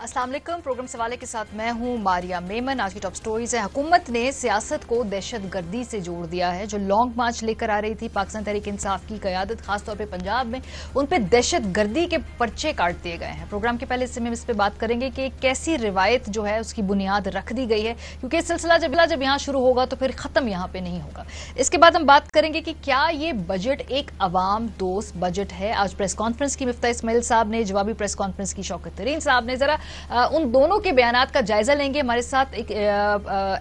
अस्सलाम वालेकुम। प्रोग्राम सवाले के साथ मैं हूं मारिया मेमन। आज की टॉप स्टोरीज है। हुकूमत ने सियासत को दहशत गर्दी से जोड़ दिया है। जो लॉन्ग मार्च लेकर आ रही थी पाकिस्तान तहरीक इंसाफ की क़यादत, खासतौर पे पंजाब में, उन पे दहशत गर्दी के पर्चे काट दिए गए हैं। प्रोग्राम के पहले हिस्से में इस पर बात करेंगे कि कैसी रिवायत जो है उसकी बुनियाद रख दी गई है, क्योंकि सिलसिला जब यहाँ शुरू होगा तो फिर खत्म यहाँ पे नहीं होगा। इसके बाद हम बात करेंगे कि क्या ये बजट एक अवाम दोस्त बजट है। आज प्रेस कॉन्फ्रेंस की मिफ्ता इस्माइल साहब ने, जवाबी प्रेस कॉन्फ्रेंस की शौकत तरीन साहब ने, जरा उन दोनों के बयानात का जायजा लेंगे। हमारे साथ एक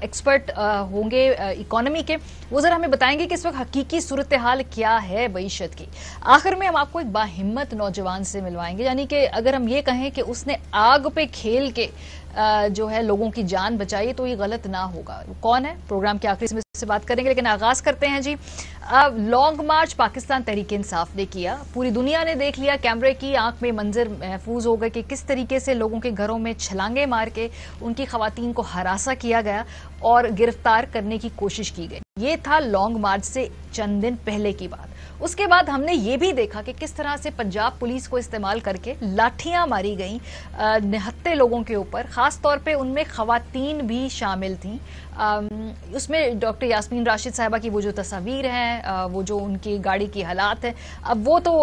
एक्सपर्ट होंगे इकोनॉमी के, वो जरा हमें बताएंगे कि इस वक्त हकीकी सूरत हाल क्या है मईशत की। आखिर में हम आपको एक बाहिम्मत नौजवान से मिलवाएंगे, यानी कि अगर हम ये कहें कि उसने आग पे खेल के जो है लोगों की जान बचाई तो ये गलत ना होगा। वो कौन है, प्रोग्राम के आखिरी में से बात करेंगे। लेकिन आगाज करते हैं जी। लॉन्ग मार्च पाकिस्तान तहरीक इंसाफ ने किया, पूरी दुनिया ने देख लिया। कैमरे की आंख में मंजर महफूज हो गए कि किस तरीके से लोगों के घरों में छलांगे मार के उनकी खवातीन को हरासा किया गया और गिरफ्तार करने की कोशिश की गई। ये था लॉन्ग मार्च से चंद दिन पहले की बात। उसके बाद हमने ये भी देखा कि किस तरह से पंजाब पुलिस को इस्तेमाल करके लाठियां मारी गई निहत्ते लोगों के ऊपर, खास तौर पे उनमें खवातीन भी शामिल थीं। उसमें डॉक्टर यास्मीन राशिद साहिबा की वो जो तस्वीर हैं, वो जो उनकी गाड़ी की हालात है, अब वो तो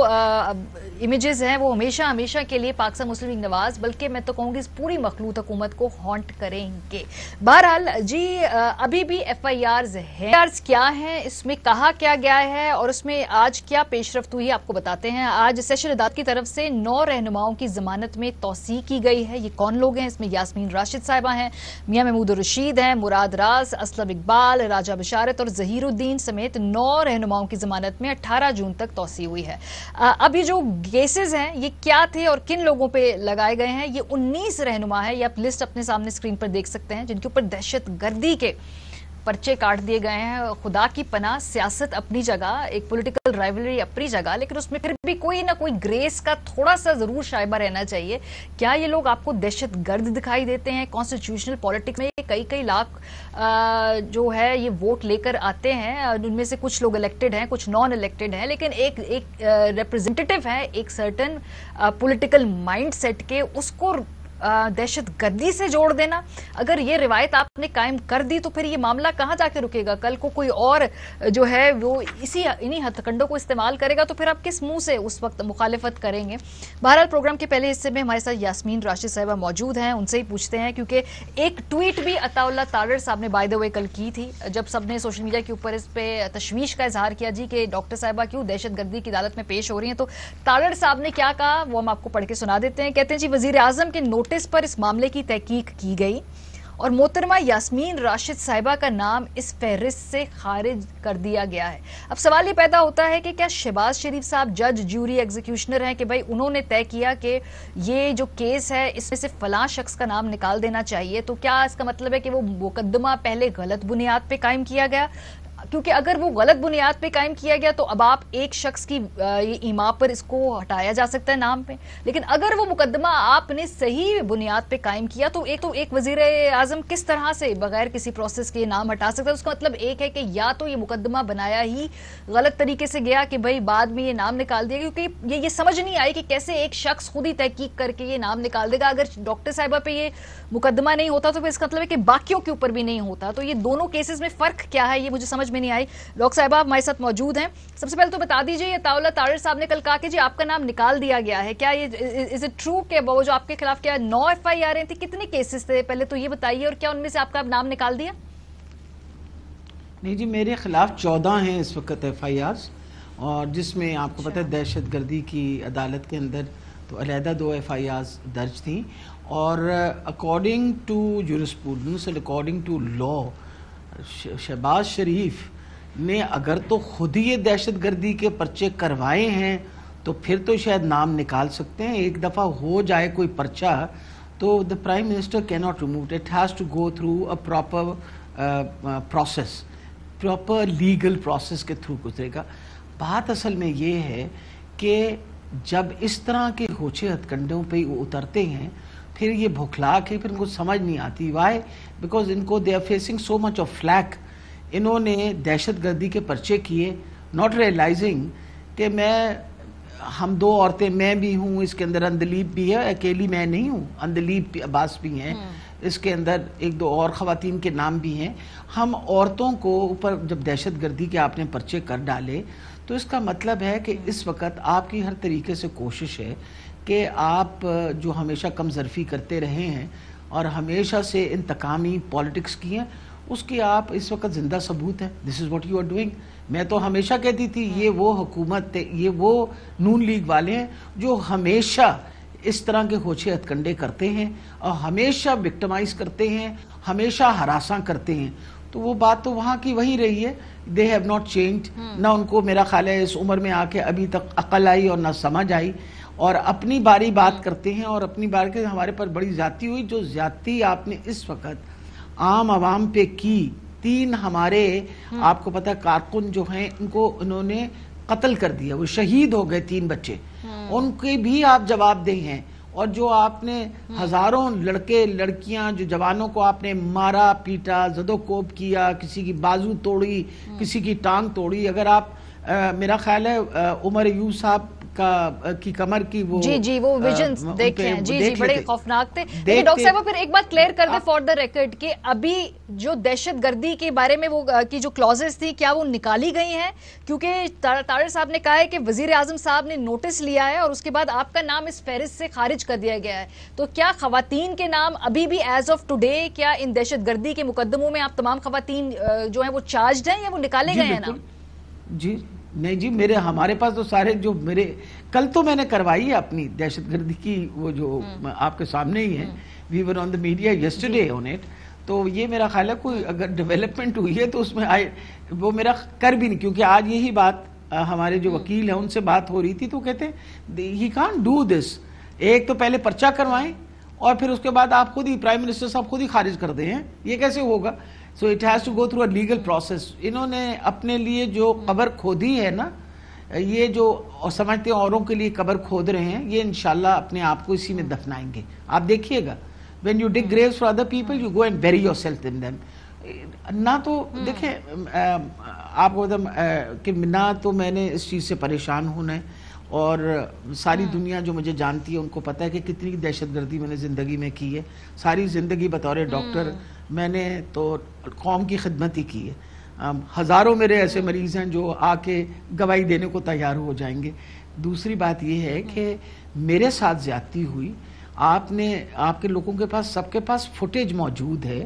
इमेजेस हैं, वो हमेशा हमेशा के लिए पाकिस्तान मुस्लिम लीग नवाज, बल्कि मैं तो कहूँगी इस पूरी मखलूत हुकूमत को हॉन्ट करेंगे। बहरहाल जी, अभी भी FIRs हैं। क्या है, इसमें कहा क्या गया है और उसमें आज क्या पेशरफ्त हुई, आपको बताते हैं। आज सेशन अदालत की तरफ से 9 रहनुमाओं की जमानत में तौसी की गई है। ये कौन लोग हैं? इसमें यास्मीन राशिद साहिबा हैं, मियां महमूद रशीद हैं, मुराद राज, असलम इकबाल, राजा बिशारत और जहीरुद्दीन समेत 9 रहनुमाओं की जमानत में 18 जून तक तौसी हुई है। अभी जो केसेस हैं ये क्या थे और किन लोगों पे लगाए गए हैं, ये 19 रहनुमा है। ये आप लिस्ट अपने सामने स्क्रीन पर देख सकते हैं, जिनके ऊपर दहशत गर्दी के पर्चे काट दिए गए हैं। खुदा की पनाह, सियासत अपनी जगह, एक पॉलिटिकल राइवलरी अपनी जगह, लेकिन उसमें फिर भी कोई ना कोई ग्रेस का थोड़ा सा जरूर शायबा रहना चाहिए। क्या ये लोग आपको दहशत गर्द दिखाई देते हैं? कॉन्स्टिट्यूशनल पॉलिटिक्स में कई लाख जो है ये वोट लेकर आते हैं, उनमें से कुछ लोग इलेक्टेड हैं, कुछ नॉन इलेक्टेड हैं, लेकिन एक रिप्रेजेंटेटिव है एक सर्टन पॉलिटिकल माइंड सेट के, उसको दहशत गर्दी से जोड़ देना। अगर ये रिवायत आपने कायम कर दी तो फिर ये मामला कहां जाके रुकेगा? कल को कोई और जो है वो इन्हीं हथकंडों को इस्तेमाल करेगा तो फिर आप किस मुंह से उस वक्त मुखालिफत करेंगे? बहरहाल प्रोग्राम के पहले हिस्से में हमारे साथ यास्मीन राशिद साहिबा मौजूद हैं, उनसे ही पूछते हैं, क्योंकि एक ट्वीट भी अताउल्लाह तारड़ साहब ने बाय द वे कल की थी, जब सबने सोशल मीडिया के ऊपर इस पे तशवीश का इजहार किया जी कि डॉक्टर साहिबा क्यों दहशत गर्दी की अदालत में पेश हो रही हैं। तो तारड़ साहब ने क्या कहा वो हम आपको पढ़ के सुना देते हैं। कहते हैं जी, वजीर आजम के नोटिस पर इस मामले की तहकीक की गई और मोहतरमा यास्मीन राशिद साहिबा का नाम इस फहरिस्त से खारिज कर दिया गया है। अब सवाल ये पैदा होता है कि क्या शहबाज शरीफ साहब जज, ज्यूरी, एग्जीक्यूशनर हैं कि भाई उन्होंने तय किया कि ये जो केस है इसमें से फलां शख्स का नाम निकाल देना चाहिए, तो क्या इसका मतलब है कि वो मुकदमा पहले गलत बुनियाद पे कायम किया गया? क्योंकि अगर वो गलत बुनियाद पे कायम किया गया तो अब आप एक शख्स की इमा पर इसको हटाया जा सकता है नाम पे, लेकिन अगर वो मुकदमा आपने सही बुनियाद पे कायम किया तो एक वजीर आजम किस तरह से बगैर किसी प्रोसेस के नाम हटा सकता है? उसका मतलब एक है कि या तो ये मुकदमा बनाया ही गलत तरीके से गया कि भाई बाद में ये नाम निकाल दिया, क्योंकि ये समझ नहीं आई कि कैसे एक शख्स खुद ही तहकीक करके ये नाम निकाल देगा। अगर डॉक्टर साहिबा पे ये मुकदमा नहीं होता तो फिर इसका मतलब है कि बाकियों के ऊपर भी नहीं होता। तो ये दोनों केसेस में फर्क क्या है, ये मुझे समझ में नहीं आई। डॉक्टर साहिबा हमारे साथ मौजूद हैं। सबसे पहले तो बता दीजिए, ये अताउल्लाह तारड़ साहब ने कल कहा कि जी आपका नाम निकाल दिया गया है, क्या ये इज इट ट्रू कि वो जो आपके खिलाफ क्या 9 FIR थी, कितने केसेस थे पहले तो ये बताइए, और क्या उनमें से आपका नाम निकाल दिया? नहीं जी, मेरे खिलाफ 14 हैं इस वक्त FIRs, और जिसमें आपको पता है दहशत गर्दी की अदालत के अंदर तो अलहदा 2 FIRs दर्ज थी, और according to jurisprudence, according to law, Shahbaz Sharif ने अगर तो खुद ही ये दहशत गर्दी के पर्चे करवाए हैं तो फिर तो शायद नाम निकाल सकते हैं। एक दफ़ा हो जाए कोई पर्चा तो the prime minister can not remove it, has to go through a proper process, proper legal process के थ्रू गुजरेगा। बात असल में ये है कि जब इस तरह के होचे हथकंडों पे उतरते हैं फिर ये भुखला के फिर इनको समझ नहीं आती। वाई? बिकॉज इनको they are facing so much of flak. इन्होंने दहशत गर्दी के पर्चे किए नॉट रियलाइजिंग कि मैं ہم دو عورتیں، میں بھی ہوں اس کے اندر، اندلیب بھی ہے، اکیلی میں نہیں ہوں، اندلیب عباس بھی ہیں اس کے اندر، ایک دو اور خواتین کے نام بھی ہیں. ہم عورتوں کو اوپر جب دہشت گردی کے آپ نے پرچے کر ڈالے تو اس کا مطلب ہے کہ اس وقت آپ کی ہر طریقے سے کوشش ہے کہ آپ جو ہمیشہ کم ظرفی کرتے رہے ہیں اور ہمیشہ سے انتقامی پالیٹکس کی ہیں، اس کی آپ اس وقت زندہ ثبوت ہیں. This is what you are doing. میں تو ہمیشہ کہتی تھی یہ وہ حکومت، یہ وہ نون لیگ والے ہیں جو ہمیشہ اس طرح کے ہوچے ہتھ کنڈے کرتے ہیں اور ہمیشہ وکٹمائز کرتے ہیں، ہمیشہ ہراساں کرتے ہیں. تو وہ بات تو وہاں کی وہی رہی ہے. They have not changed. نہ ان کو میرا خیال ہے اس عمر میں آ کے ابھی تک عقل آئی اور نہ سمجھ آئی، اور اپنی باری بات کرتے ہیں اور اپنی بار کے ہمارے پر بڑی زیادتی ہوئی. جو زیادتی آپ نے اس وقت عام عوام پہ کی، 3 ہمارے آپ کو پتہ کارکن جو ہیں ان کو انہوں نے قتل کر دیا، وہ شہید ہو گئے 3 بچے، ان کے بھی آپ جواب دہ ہیں. اور جو آپ نے ہزاروں لڑکے لڑکیاں جو جوانوں کو آپ نے مارا پیٹا زد و کوب کیا، کسی کی بازو توڑی، کسی کی ٹانگ توڑی. اگر آپ میرا خیال ہے عمر ایوب صاحب کی کمر کی وہ جی وہ ویژنز دیکھیں ہیں، جی بڑے خوفناک تھے. لیکن ڈاکٹر صاحب پھر ایک بات کلیئر کر دیں فار دا ریکارڈ کہ ابھی جو دہشت گردی کے بارے میں وہ کی جو کلازز تھی کیا وہ نکالی گئی ہیں؟ کیونکہ طاہر صاحب نے کہا ہے کہ وزیر اعظم صاحب نے نوٹس لیا ہے اور اس کے بعد آپ کا نام اس فہرست سے خارج کر دیا گیا ہے. تو کیا خواتین کے نام ابھی بھی ایز آف ٹوڈے کیا ان دہشت گردی کے مقدموں میں آپ تمام خواتین جو ہیں وہ چارجڈ ہیں یا وہ نکالے گئے ہیں نام؟ جی نہیں جی، ہمارے پاس تو سارے جو میرے کل تو میں نے کروائی ہے اپنی دہشت گردی کی وہ جو آپ کے سامنے ہی ہے. We were on the media yesterday on it. تو یہ میرا خیال ہے کوئی اگر ڈیولپمنٹ ہوئی ہے تو اس میں وہ میرا کر بھی نہیں، کیونکہ آج یہی بات ہمارے جو وکیل ہیں ان سے بات ہو رہی تھی تو کہتے ہیں ہی کانٹ ڈو دس. ایک تو پہلے پرچہ کروائیں اور پھر اس کے بعد آپ خود ہی پرائم منسٹر صاحب خود ہی خارج کر دیں ہیں، یہ کیسے ہوگا؟ So it has to go through a legal process. انہوں نے اپنے لیے جو قبر کھودی ہے نا، یہ جو سمجھتے ہیں اوروں کے لیے قبر کھود رہے ہیں، یہ انشاءاللہ اپنے آپ کو اسی میں دفنائیں گے. آپ دیکھیے گا when you dig graves for other people you go and bury yourself in them. نہ تو دیکھیں آپ کو کہ نہ تو میں نے اس چیز سے پریشان ہونا ہے، اور ساری دنیا جو مجھے جانتی ہے ان کو پتہ ہے کہ کتنی دہشت گردی میں نے زندگی میں کی ہے. ساری زندگی بطور ڈاکٹر میں نے تو قوم کی خدمت ہی کی ہے. ہزاروں میرے ایسے مریض ہیں جو آ کے گواہی دینے کو تیار ہو جائیں گے. دوسری بات یہ ہے کہ میرے ساتھ زیادتی ہوئی، آپ کے لوگوں کے پاس سب کے پاس فوٹیج موجود ہے.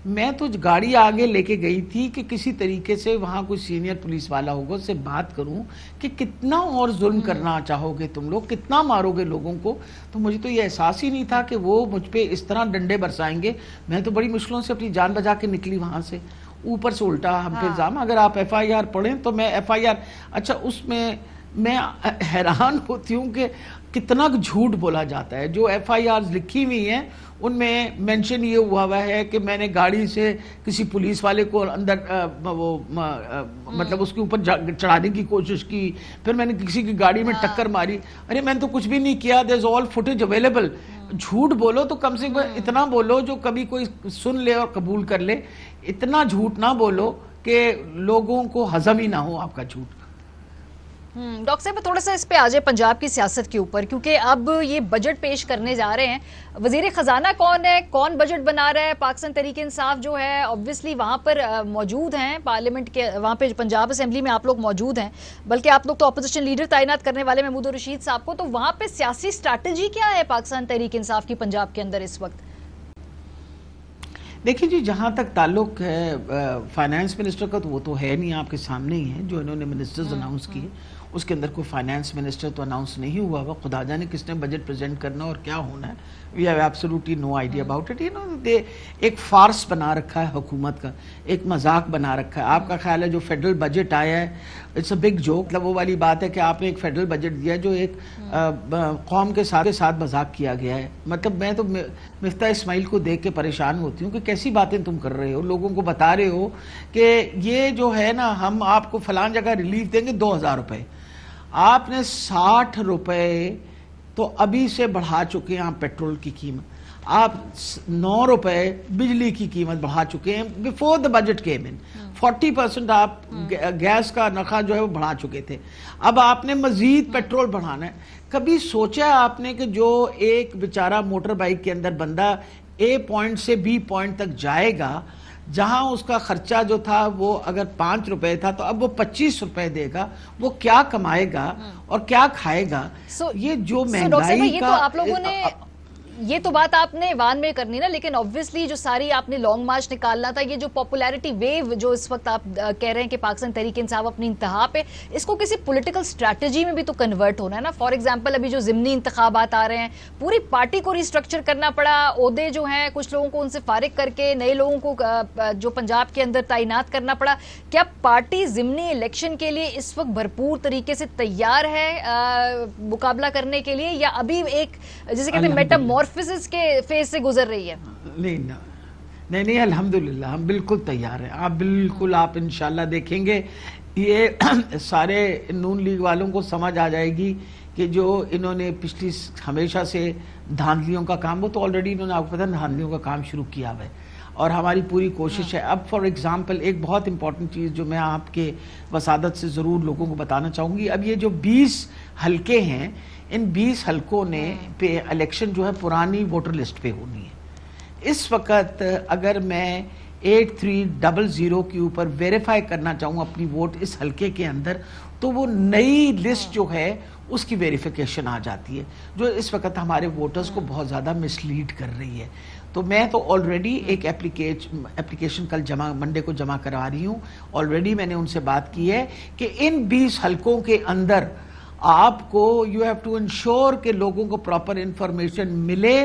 میں تو گاڑی آگے لے کے گئی تھی کہ کسی طریقے سے وہاں کوئی سینئر پولیس والا ہوگا اس سے بات کروں کہ کتنا اور ظلم کرنا چاہو گے تم لوگ، کتنا مارو گے لوگوں کو. تو مجھے تو یہ احساس ہی نہیں تھا کہ وہ مجھ پہ اس طرح ڈنڈے برسائیں گے. میں تو بڑی مشکلوں سے اپنی جان بچا کے نکلی وہاں سے. اوپر سے الٹا ہم پہ الزام. اگر آپ ایف آئی آر پڑھیں تو میں ایف آئی آر اچھا اس میں حیران ہوتی ہوں کہ کتنا جھوٹ بولا جاتا ہے. جو ایف آئی آرز لکھی ہوئی ہیں ان میں مینشن یہ ہوا ہے کہ میں نے گاڑی سے کسی پولیس والے کو اندر وہ مطلب اس کے اوپر چڑھانے کی کوشش کی، پھر میں نے کسی کی گاڑی میں ٹکر ماری. ارے میں نے تو کچھ بھی نہیں کیا. دیر از آل فوٹیج اویلیبل. جھوٹ بولو تو کم سے کم اتنا بولو جو کبھی کوئی سن لے اور قبول کر لے. اتنا جھوٹ نہ بولو کہ لوگوں کو ہضم ہی نہ ہو آپ کا جھوٹ. ڈاکٹر صاحب تھوڑا سا اس پہ آ جائے پنجاب کی سیاست کے اوپر، کیونکہ اب یہ بجٹ پیش کرنے جا رہے ہیں. وزیر خزانہ کون ہے، کون بجٹ بنا رہا ہے؟ پاکستان تحریک انصاف جو ہے obviously وہاں پر موجود ہیں پارلیمنٹ کے، وہاں پہ پنجاب اسمبلی میں آپ لوگ موجود ہیں، بلکہ آپ لوگ تو اپوزیشن لیڈر تعینات کرنے والے محمود الرشید صاحب کو. تو وہاں پہ سیاسی اسٹریٹجی کیا ہے پاکستان تحریک انصاف کی پنجاب کے اندر اس وقت؟ دیکھیں جی، جہاں تک تعلق ہے فائنانس منسٹر کا تو وہ تو ہے نہیں، آپ کے سامنے ہی ہے جو انہوں نے منسٹرز اناؤنس کیے. اس کے اندر کوئی فائنانس منسٹر تو اناؤنس نہیں ہوا ہوا. خدا جانے کس نے بجٹ پریزنٹ کرنا اور کیا ہونا ہے. We have absolutely no idea about it. ایک فارس بنا رکھا ہے حکومت کا، ایک مذاق بنا رکھا ہے. آپ کا خیال ہے جو فیڈرل بجٹ آیا ہے اٹس اے بگ جوک. مطلب وہ والی بات ہے کہ آپ نے ایک فیڈرل بجٹ دیا جو ایک قوم کے ساتھ مذاق کیا گیا ہے. مطلب میں تو مفتاح اسماعیل کو دیکھ کے پریشان ہوتی ہوں کہ کیسی باتیں تم کر رہے ہو. لوگوں کو بتا رہے ہو کہ یہ جو ہے نا ہم آپ کو فلان جگہ ریلیف دیں گے 2000 روپے. آپ نے 60 روپے تو ابھی سے بڑھا چکے ہیں آپ پیٹرول کی قیمت. آپ 9 روپے بجلی کی قیمت بڑھا چکے ہیں before the budget came in. 40% آپ گیس کا نرخ جو ہے وہ بڑھا چکے تھے. اب آپ نے مزید پیٹرول بڑھانا ہے. کبھی سوچا آپ نے کہ جو ایک بیچارہ موٹر بائک کے اندر بندہ A پوائنٹ سے B پوائنٹ تک جائے گا, جہاں اس کا خرچہ جو تھا وہ اگر 5 روپے تھا تو اب وہ 25 روپے دے گا, وہ کیا کمائے گا اور کیا کھائے گا؟ یہ جو مہنگائی کا, آپ لوگوں نے یہ تو بات آپ نے وان میں کرنی نا, لیکن obviously جو ساری آپ نے لانگ مارچ نکالنا تھا, یہ جو پاپولیرٹی ویو جو اس وقت آپ کہہ رہے ہیں کہ پاکستان تحریک انصاف اپنی انتہا پہ, اس کو کسی پولیٹیکل اسٹریٹجی میں بھی تو کنورٹ ہونا ہے نا. فار ایگزامپل ابھی جو ضمنی انتخابات آ رہے ہیں, پوری پارٹی کو ریسٹرکچر کرنا پڑا, عہدے جو ہیں کچھ لوگوں کو ان سے فارغ کر کے نئے لوگوں کو جو پنجاب کے اندر تعینات کرنا پڑا. کیا پارٹی ضمنی الیکشن کے لیے اس وقت بھرپور طریقے سے تیار ہے مقابلہ کرنے کے لیے, یا ابھی ایک جیسے کہتے ہیں میٹامورفسس کے فیز سے گزر رہی ہے؟ نہیں الحمدللہ ہم بالکل تیار ہیں. آپ انشاءاللہ دیکھیں گے یہ سارے نون لیگ والوں کو سمجھ آ جائے گی کہ جو انہوں نے پچھلی ہمیشہ سے دھاندلیوں کا کام, وہ تو آلریڈی انہوں نے آپ کو پتا دھاندلیوں کا کام شروع کیا ہوا ہے, اور ہماری پوری کوشش ہے. اب فار ایگزامپل ایک بہت امپورٹنٹ چیز جو میں آپ کے وسادت سے ضرور لوگوں کو بتانا چاہوں گی, اب یہ جو 20 حلقے ہیں, ان 20 حلقوں نے پہ الیکشن جو ہے پرانی ووٹر لسٹ پہ ہونی ہے. اس وقت اگر میں 8300 کے اوپر ویریفائی کرنا چاہوں اپنی ووٹ اس حلقے کے اندر, تو وہ نئی لسٹ جو ہے اس کی ویریفیکیشن آ جاتی ہے, جو اس وقت ہمارے ووٹرز کو بہت زیادہ مسلیڈ کر رہی ہے. تو میں تو آلریڈی ایک اپلیکیشن کل منڈے کو جمع کرا رہی ہوں. آلریڈی میں نے ان سے بات کی ہے کہ ان 20 حلقوں کے اندر آپ کو یو ہیو ٹو انشور کہ لوگوں کو پراپر انفارمیشن ملے,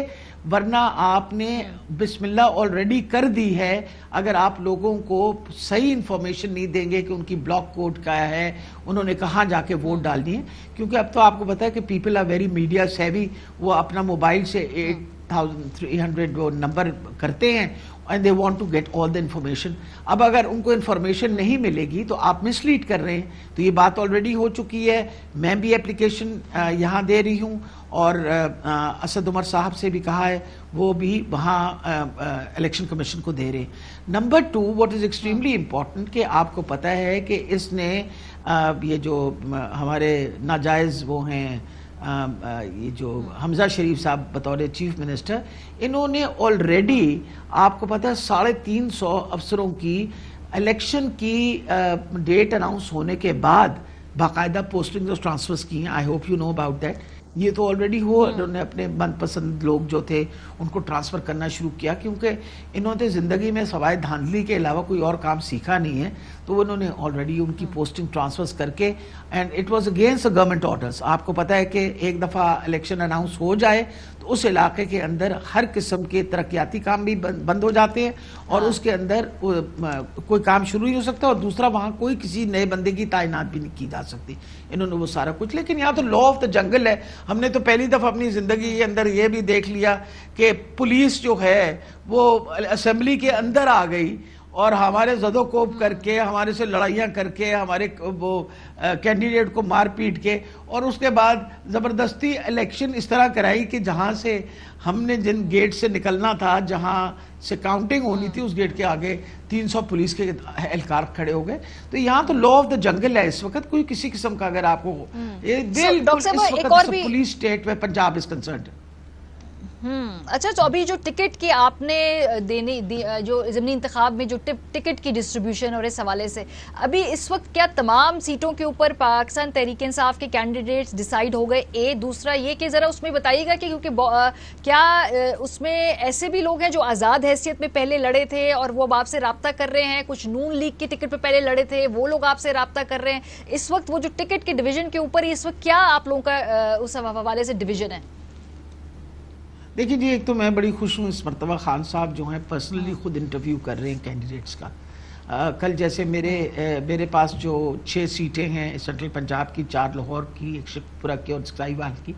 ورنہ آپ نے بسم اللہ آلریڈی کر دی ہے. اگر آپ لوگوں کو صحیح انفارمیشن نہیں دیں گے کہ ان کی بلاک کوڈ کیا ہے, انہوں نے کہاں جا کے ووٹ ڈالنی ہے, کیونکہ اب تو آپ کو پتا ہے کہ people are very media savvy, وہ اپنا موبائل سے 8300 وہ نمبر کرتے ہیں and they want to get all the information. اب اگر ان کو انفارمیشن نہیں ملے گی تو آپ مس لیڈ کر رہے ہیں. تو یہ بات آلریڈی ہو چکی ہے, میں بھی اپلیکیشن یہاں دے رہی ہوں, اور اسد عمر صاحب سے بھی کہا ہے, وہ بھی وہاں الیکشن کمیشن کو دے رہے ہیں. Number 2, what is extremely important کہ آپ کو پتہ ہے کہ اس نے یہ جو ہمارے ناجائز وہ ہیں, یہ جو حمزہ شریف صاحب بطور چیف منسٹر, انہوں نے آلریڈی آپ کو پتہ ہے 350 افسروں کی الیکشن کی ڈیٹ اناؤنس ہونے کے بعد باقاعدہ پوسٹنگز اور ٹرانسفرز کی ہیں. I hope you know about that. یہ تو آلریڈی ہوا, انہوں نے اپنے من پسند لوگ جو تھے ان کو ٹرانسفر کرنا شروع کیا, کیونکہ انہوں نے زندگی میں سوائے دھاندلی کے علاوہ کوئی اور کام سیکھا نہیں ہے. تو انہوں نے آلریڈی ان کی پوسٹنگ ٹرانسفرز کر کے, and it was against government orders. آپ کو پتہ ہے کہ ایک دفعہ الیکشن اناؤنس ہو جائے تو اس علاقے کے اندر ہر قسم کے ترقیاتی کام بھی بند ہو جاتے ہیں, اور اس کے اندر کوئی کام شروع نہیں ہو سکتا, اور دوسرا وہاں کوئی کسی نئے بندے کی تعینات بھی نہیں کی جا سکتی. انہوں نے وہ سارا کچھ, لیکن یہاں تو لا آف دا جنگل ہے. ہم نے تو پہلی دفعہ اپنی زندگی کے اندر یہ بھی دیکھ لیا کہ پولیس جو ہے وہ اسمبلی کے اندر آ گئی اور ہمارے زد و کوب کر کے, ہمارے سے لڑائیاں کر کے, ہمارے وہ کینڈیڈیٹ کو مار پیٹ کے, اور اس کے بعد زبردستی الیکشن اس طرح کرائی کہ جہاں سے ہم نے جن گیٹ سے نکلنا تھا, جہاں سے کاؤنٹنگ ہونی تھی, اس گیٹ کے آگے 300 پولیس کے اہلکار کھڑے ہو گئے. تو یہاں تو لا آف دا جنگل ہے اس وقت. کوئی کسی قسم کا اگر آپ کو اس وقت پولیس اسٹیٹ میں پنجاب از کنسرنڈ. اچھا, تو ابھی جو ٹکٹ کی آپ نے جو ضمنی انتخاب میں جو ٹکٹ کی ڈسٹریبیوشن اور اس حوالے سے ابھی اس وقت کیا تمام سیٹوں کے اوپر پاکستان تحریک انصاف کے کینڈیڈیٹس ڈیسائیڈ ہو گئے؟ دوسرا یہ کہ ذرا اس میں بتائیے گا کہ کیونکہ کیا اس میں ایسے بھی لوگ ہیں جو آزاد حیثیت میں پہلے لڑے تھے اور وہ اب آپ سے رابطہ کر رہے ہیں, کچھ نون لیگ کی ٹکٹ پہ پہلے لڑے تھے, وہ لوگ آپ سے رابطہ کر رہے ہیں اس وقت, وہ جو ٹکٹ کے ڈویژن کے اوپر اس وقت کیا آپ لوگوں کا اس حوالے سے ڈویژن ہے؟ دیکھیں جی, ایک تو میں بڑی خوش ہوں اس مرتبہ خان صاحب جو ہیں پرسنلی خود انٹرویو کر رہے ہیں کینڈیڈیٹس کا. कल जैसे मेरे पास जो 6 सीटें हैं सेंट्रल पंजाब की, 4 लाहौर की, एक शेखपुरा की और साहिवाल की,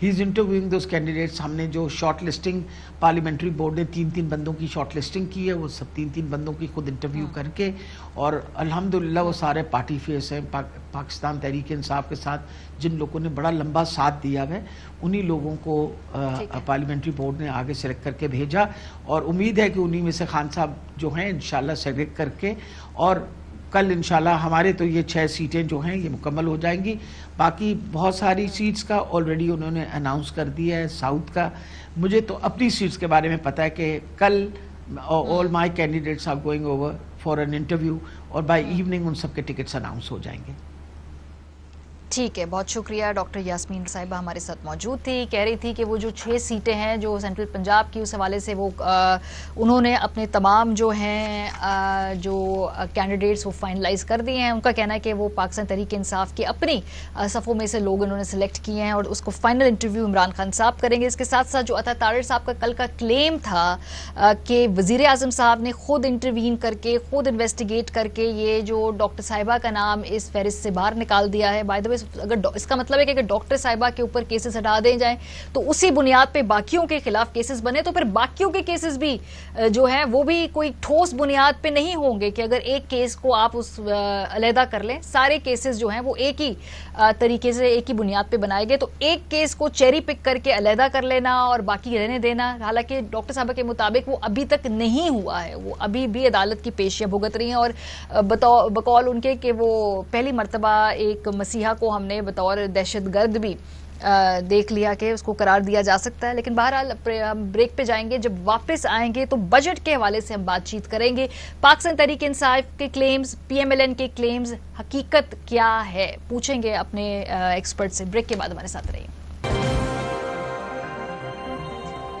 he is interviewing those candidates. हमने जो शॉर्ट लिस्टिंग पार्लियामेंट्री बोर्ड ने 3-3 बंदों की शॉर्ट लिस्टिंग की है, वो सब 3-3 बंदों की खुद इंटरव्यू करके, और अल्हम्दुलिल्लाह वो सारे पार्टी फेस हैं। पाकिस्तान तहरीक इंसाफ के साथ जिन लोगों ने बड़ा लंबा साथ दिया है, उन्हीं लोगों को पार्लियामेंट्री बोर्ड ने आगे सेलेक्ट करके भेजा, और उम्मीद है कि उन्हीं में से खान साहब जो हैं इंशाल्लाह सेलेक्ट करके, और कल इंशाल्लाह हमारे तो ये 6 सीटें जो हैं ये मुकम्मल हो जाएंगी। बाकी बहुत सारी सीट्स का ऑलरेडी उन्होंने अनाउंस कर दिया है। साउथ का मुझे तो अपनी सीट्स के बारे में पता है कि कल all my candidates are going over for an interview, और बाय इवनिंग उन सब के टिकट्स अनाउंस हो जाएंगे। ठीक है, बहुत शुक्रिया। डॉक्टर यास्मीन साहिबा हमारे साथ मौजूद थी, कह रही थी कि वो जो 6 सीटें हैं जो सेंट्रल पंजाब की, उस हवाले से वो उन्होंने अपने तमाम जो हैं जो कैंडिडेट्स वो फाइनलाइज कर दिए हैं। उनका कहना है कि वो पाकिस्तान तहरीक इंसाफ की अपनी सफ़ों में से लोग उन्होंने सेलेक्ट किए हैं और उसको फाइनल इंटरव्यू इमरान खान साहब करेंगे। इसके साथ साथ जो अता तारिर साहब का कल का क्लेम था कि वज़ीर आज़म साहब ने खुद इंटरवीन करके, खुद इन्वेस्टिगेट करके ये जो डॉक्टर साहिबा का नाम इस फहरिस्त से बाहर निकाल दिया है। बाय द वे, अगर इसका मतलब है कि अगर डॉक्टर साहिबा के ऊपर केसेस हटा दे जाएं तो उसी बुनियाद पे बाकियों के खिलाफ केसेस बने, तो फिर बाकियों के केसेस भी जो हैं वो भी कोई ठोस बुनियाद पे नहीं होंगे कि अगर एक केस को आप उस अलहदा कर लें, सारे केसेस जो हैं वो एक ही तरीके से एक ही बुनियाद पे बनाए गए, तो एक केस को चेरी पिक करके अलहदा कर लेना और बाकी रहने देना। हालांकि डॉक्टर साहिबा के मुताबिक वो अभी तक नहीं हुआ है, वो अभी भी अदालत की पेशियां भुगत रही हैं, और बकौल उनके कि वो पहली मरतबा एक मसीहा को हमने बतौर दहशतगर्द भी देख लिया कि उसको करार दिया जा सकता है। लेकिन बहरहाल हम ब्रेक पे जाएंगे, जब वापस आएंगे तो बजट के हवाले से हम बातचीत करेंगे। पाकिस्तान तहरीक इंसाफ के क्लेम्स, PMLN के क्लेम्स, हकीकत क्या है, पूछेंगे अपने एक्सपर्ट से। ब्रेक के बाद हमारे साथ रहिए।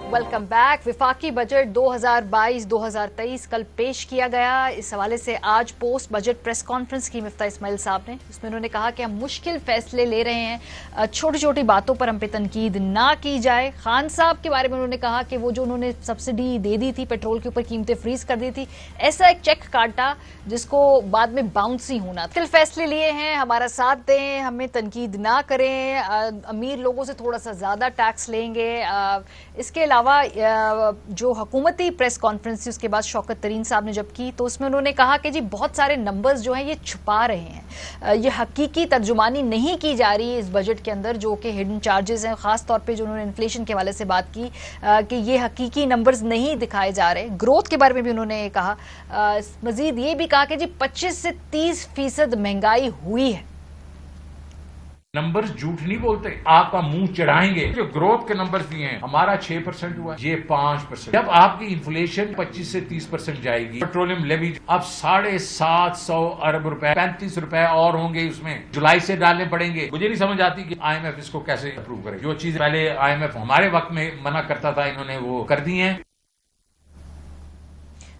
Welcome back. विफाकी बजट 2022-2023 कल पेश किया गया। इस हवाले से आज पोस्ट बजट प्रेस कॉन्फ्रेंस की मिफ्ता इस्माइल साहब ने, उसमें उन्होंने कहा कि हम मुश्किल फैसले ले रहे हैं, छोटी छोटी बातों पर हम पे तनकीद ना की जाए। खान साहब के बारे में उन्होंने कहा कि वो जो उन्होंने सब्सिडी दे दी थी, पेट्रोल के ऊपर कीमतें फ्रीज कर दी थी, ऐसा एक चेक काटा जिसको बाद में बाउंस ही होना। मुश्किल फैसले लिए हैं, हमारा साथ दें, हमें तनकीद ना करें, अमीर लोगों से थोड़ा सा ज्यादा टैक्स लेंगे। इसके अलावा जो हुकूमती प्रेस कॉन्फ्रेंस थी उसके बाद शौकत तरीन साहब ने जब की, तो उसमें उन्होंने कहा कि जी बहुत सारे नंबर्स जो हैं ये छुपा रहे हैं, ये हकीकी तर्जुमानी नहीं की जा रही है इस बजट के अंदर, जो कि हिडन चार्जेस हैं। खास तौर पे जो उन्होंने इन्फ्लेशन के हवाले से बात की कि ये हकीकी नंबर्स नहीं दिखाए जा रहे। ग्रोथ के बारे में भी उन्होंने कहा, मजीद ये भी कहा कि जी 25 से 30% महंगाई हुई है। नंबर्स झूठ नहीं बोलते, आपका मुंह चढ़ाएंगे। जो ग्रोथ के नंबर्स दिए हैं, हमारा 6% हुआ, ये 5%। जब आपकी इन्फ्लेशन 25 से 30% जाएगी, पेट्रोलियम लेवी अब 750 अरब रुपए, 35 रुपए और होंगे, उसमें जुलाई से डालने पड़ेंगे। मुझे नहीं समझ आती कि IMF इसको कैसे अप्रूव करे। जो चीज पहले IMF हमारे वक्त में मना करता था, इन्होंने वो कर दी है।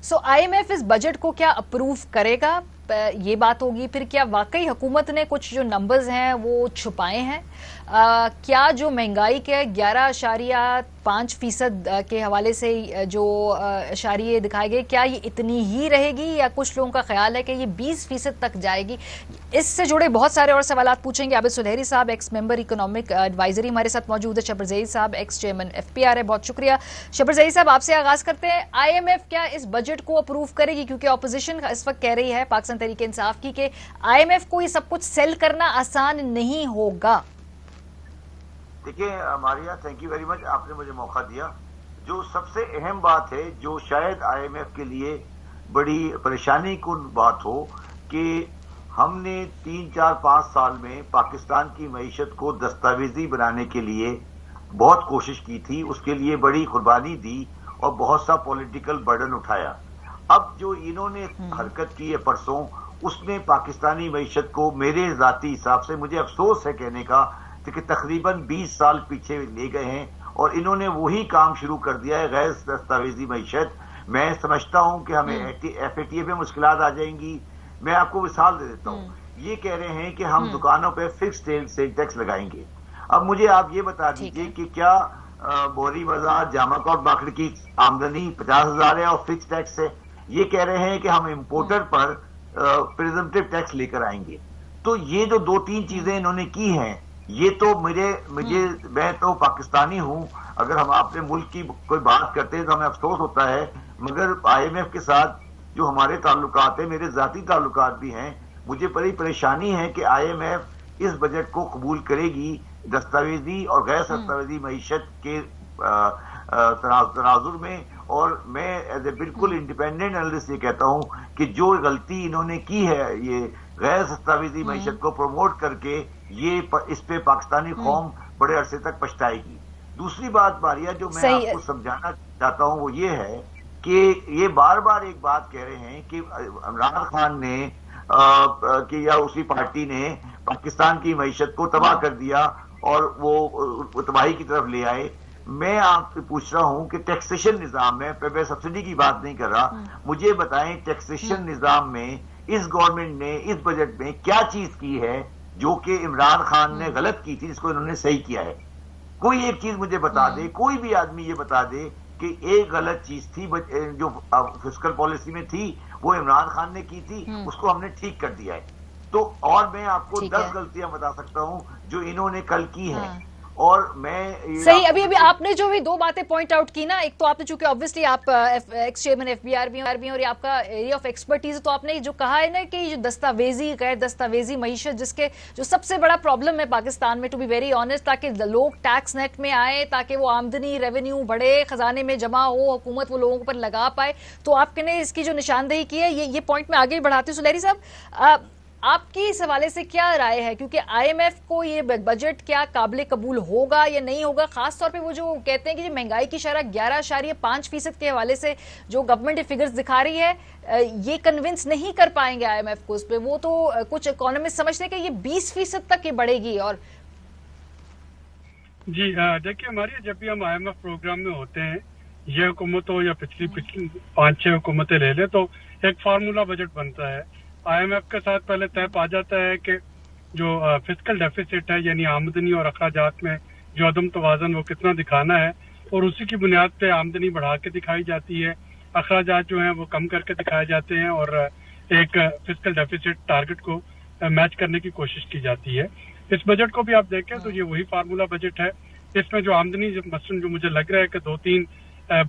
सो IMF इस बजट को क्या अप्रूव करेगा, ये बात होगी। फिर क्या वाकई हुकूमत ने कुछ जो नंबर्स हैं वो छुपाए हैं? क्या जो महंगाई के 11.5% के हवाले से जो अशारिये दिखाए गए, क्या ये इतनी ही रहेगी या कुछ लोगों का ख्याल है कि ये 20% तक जाएगी? इससे जुड़े बहुत सारे और सवालात पूछेंगे। आबिद सुलहरी साहब, एक्स मेंबर इकोनॉमिक एडवाइजरी, हमारे साथ मौजूद है। शबर ज़हीर साहब, एक्स चेयरमैन FPR है। बहुत शुक्रिया। शबर ज़हीर साहब, आपसे आगाज करते हैं। IMF क्या इस बजट को अप्रूव करेगी? क्योंकि ऑपोजिशन इस वक्त कह रही है पाकिस्तान तहरीक इंसाफ की कि IMF को ये सब कुछ सेल करना आसान नहीं होगा। देखिए Maria, thank you very much, आपने मुझे मौका दिया। जो सबसे अहम बात है, जो शायद IMF के लिए बड़ी परेशानी कुन बात हो, कि हमने 3, 4, 5 साल में पाकिस्तान की मईशत को दस्तावेजी बनाने के लिए बहुत कोशिश की थी, उसके लिए बड़ी कुर्बानी दी और बहुत सा पॉलिटिकल बर्डन उठाया। अब जो इन्होंने हरकत की है परसों, उसने पाकिस्तानी मईशत को मेरे जाती हिसाब से, मुझे अफसोस है कहने का, कि तकरीबन 20 साल पीछे ले गए हैं और इन्होंने वही काम शुरू कर दिया है, गैर दस्तावेजी मईशत। मैं समझता हूं कि हमें FATF में मुश्किलात आ जाएंगी। मैं आपको मिसाल दे देता हूं, ये कह रहे हैं कि हम दुकानों पे फिक्स सेल टैक्स लगाएंगे। अब मुझे आप ये बता दीजिए कि क्या बोरी बाजार, जामा कोट मार्केट की आमदनी 50,000 है और फिक्स टैक्स है? یہ کہہ رہے ہیں کہ ہم امپورٹر پر پریزمپٹیو ٹیکس لے کر آئیں گے. تو یہ جو 2-3 چیزیں انہوں نے کی ہیں, یہ تو میں تو پاکستانی ہوں, اگر ہم اپنے ملک کی کوئی بات کرتے ہیں تو ہمیں افسوس ہوتا ہے, مگر IMF کے ساتھ جو ہمارے تعلقات ہیں, میرے ذاتی تعلقات بھی ہیں, مجھے بڑی پریشانی ہے کہ IMF اس بجٹ کو قبول کرے گی دستاویزی اور غیر دستاویزی معیشت کے تناظر میں. اور میں ایز اے بالکل انڈیپینڈنٹ انالسٹ یہ کہتا ہوں کہ جو غلطی انہوں نے کی ہے یہ غیر دستاویزی معیشت کو پروموٹ کر کے, یہ اس پہ پاکستانی قوم بڑے عرصے تک پچھتائے گی. دوسری بات ماریہ جو میں آپ کو سمجھانا چاہتا ہوں وہ یہ ہے کہ یہ بار بار ایک بات کہہ رہے ہیں کہ عمران خان نے کہ یا اسی پارٹی نے پاکستان کی معیشت کو تباہ کر دیا اور وہ تباہی کی طرف لے آئے. میں آپ سے پوچھ رہا ہوں کہ ٹیکسیشن نظام میں, میں سبسڈی کی بات نہیں کر رہا, مجھے بتائیں ٹیکسیشن نظام میں اس گورنمنٹ نے اس بجٹ میں کیا چیز کی ہے جو کہ عمران خان نے غلط کی تھی جس کو انہوں نے صحیح کیا ہے. کوئی ایک چیز مجھے بتا دے, کوئی بھی آدمی یہ بتا دے کہ ایک غلط چیز تھی جو فسکل پالیسی میں تھی وہ عمران خان نے کی تھی, اس کو ہم نے ٹھیک کر دیا ہے. تو اور میں آپ کو 10 غلطیاں بتا سکتا ہوں جو انہوں نے کل کی ہیں. اور میں صحیح, ابھی آپ نے جو بھی 2 باتیں پوائنٹ آؤٹ کی نا, ایک تو آپ نے چونکہ آبویسلی آپ ایکس چیئرمین FBR بھی ہیں اور یہ آپ کا ایریا آف ایکسپرٹیز ہے, تو آپ نے جو کہا ہے نا کہ جو دستاویزی غیر دستاویزی معیشت جس کے جو سب سے بڑا پرابلم ہے پاکستان میں, ٹو بی ویری آنیسٹ, تاکہ لوگ ٹیکس نیٹ میں آئے, تاکہ وہ آمدنی ریونیو بڑے خزانے میں جمع ہو, حکومت وہ لوگوں پر لگا پائے, تو آپ نے اس کی جو نشاندہی کی ہے یہ پوائنٹ میں آگے بڑھاتی ہوں. سلیری صاحب, آپ کی اس حوالے سے کیا رائے ہے, کیونکہ IMF کو یہ بجٹ کیا قابل قبول ہوگا یا نہیں ہوگا, خاص طور پہ وہ جو کہتے ہیں کہ مہنگائی کی شرح 11.5% کے حوالے سے جو گورنمنٹ فگرز دکھا رہی ہے, یہ کنونس نہیں کر پائیں گے IMF کو اس پہ. وہ تو کچھ اکانومسٹ سمجھتے ہیں کہ یہ 20% تک یہ بڑھے گی. اور جی دیکھیے ہماری جب بھی ہم IMF پروگرام میں ہوتے ہیں, یہ حکومت ہو یا پچھلی 5-6 حکومتیں لے لیں, تو ایک فارمولا بجٹ بنتا ہے. IMF کے ساتھ پہلے طے پا جاتا ہے کہ جو فسکل ڈیفیسٹ ہے, یعنی آمدنی اور اخراجات میں جو عدم توازن وہ کتنا دکھانا ہے, اور اسی کی بنیاد پہ آمدنی بڑھا کے دکھائی جاتی ہے, اخراجات جو ہیں وہ کم کر کے دکھائے جاتے ہیں, اور ایک فسکل ڈیفیسٹ ٹارگٹ کو میچ کرنے کی کوشش کی جاتی ہے. اس بجٹ کو بھی آپ دیکھیں تو یہ وہی فارمولا بجٹ ہے. اس میں جو آمدنی مثلاً جو مجھے لگ رہا ہے کہ 2-3